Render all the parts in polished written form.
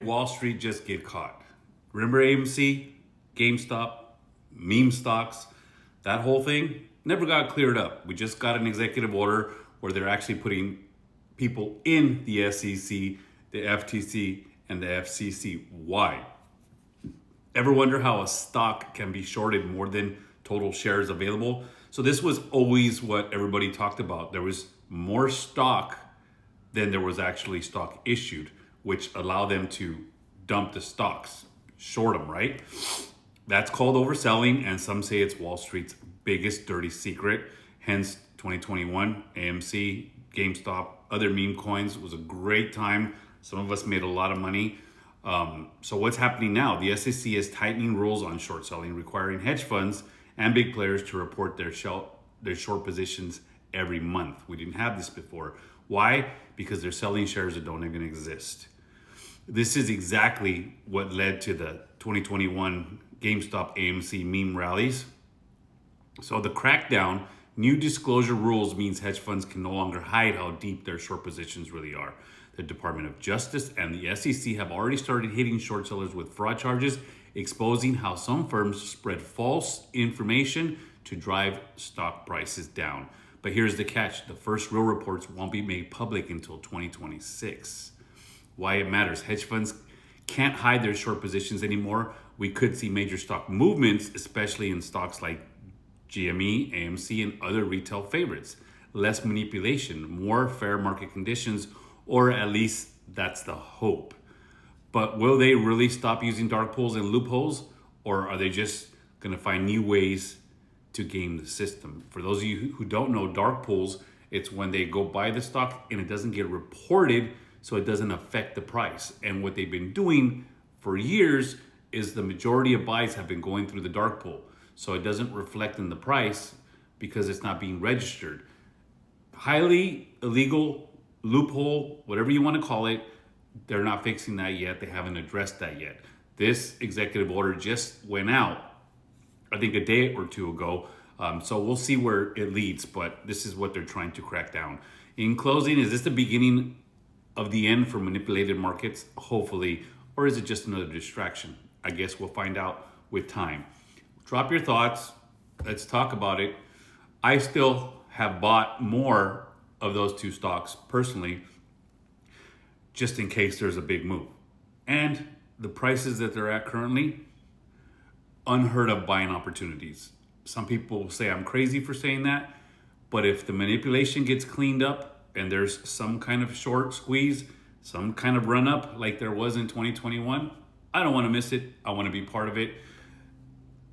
Wall Street just get caught? Remember AMC, GameStop, meme stocks, that whole thing never got cleared up. We just got an executive order where they're actually putting people in the SEC, the FTC, and the FCC. Why? Ever wonder how a stock can be shorted more than total shares available? So this was always what everybody talked about. There was more stock than there was actually stock issued, which allowed them to dump the stocks, short them, right? That's called overselling, and some say it's Wall Street's biggest dirty secret. Hence, 2021, AMC, GameStop, other meme coins was a great time. Some of us made a lot of money. So what's happening now? The SEC is tightening rules on short selling, requiring hedge funds and big players to report their short positions every month. We didn't have this before. Why? Because they're selling shares that don't even exist. This is exactly what led to the 2021 GameStop AMC meme rallies. So the crackdown, new disclosure rules means hedge funds can no longer hide how deep their short positions really are. The Department of Justice and the SEC have already started hitting short sellers with fraud charges, exposing how some firms spread false information to drive stock prices down. But here's the catch. The first real reports won't be made public until 2026. Why it matters. Hedge funds can't hide their short positions anymore. We could see major stock movements, especially in stocks like GME, AMC, and other retail favorites. Less manipulation, more fair market conditions, or at least that's the hope. But will they really stop using dark pools and loopholes, or are they just going to find new ways to game the system? For those of you who don't know, dark pools, it's when they go buy the stock and it doesn't get reported, so it doesn't affect the price. And what they've been doing for years is the majority of buys have been going through the dark pool. So it doesn't reflect in the price because it's not being registered. Highly illegal, loophole, whatever you want to call it, they're not fixing that yet. They haven't addressed that yet. This executive order just went out, I think a day or two ago. So we'll see where it leads, but this is what they're trying to crack down. In closing, is this the beginning of the end for manipulated markets? Hopefully. Or is it just another distraction? I guess we'll find out with time. Drop your thoughts. Let's talk about it. I still have bought more of those two stocks personally, just in case there's a big move. And the prices that they're at currently, unheard of buying opportunities. Some people will say I'm crazy for saying that, but if the manipulation gets cleaned up and there's some kind of short squeeze, some kind of run up like there was in 2021, I don't want to miss it. I want to be part of it.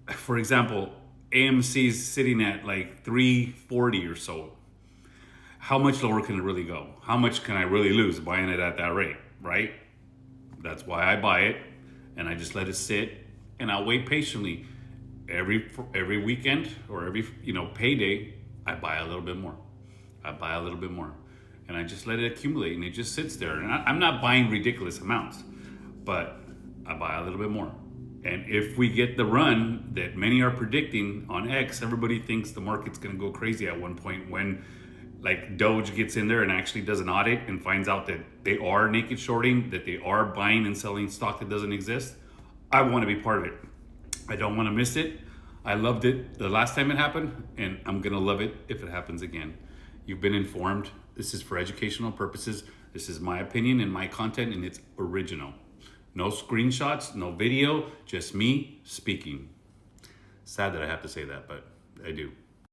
For example, AMC's sitting at like 340 or so. How much lower can it really go? How much can I really lose buying it at that rate, right? That's why I buy it, and I just let it sit, and I'll wait patiently. Every weekend or every payday, I buy a little bit more. And I just let it accumulate, and it just sits there. And I'm not buying ridiculous amounts, but I buy a little bit more. And if we get the run that many are predicting on X, everybody thinks the market's going to go crazy at one point when like Doge gets in there and actually does an audit and finds out that they are naked shorting, that they are buying and selling stock that doesn't exist. I want to be part of it. I don't want to miss it. I loved it the last time it happened, and I'm going to love it if it happens again. You've been informed. This is for educational purposes. This is my opinion and my content, and it's original. No screenshots, no video, just me speaking. Sad that I have to say that, but I do.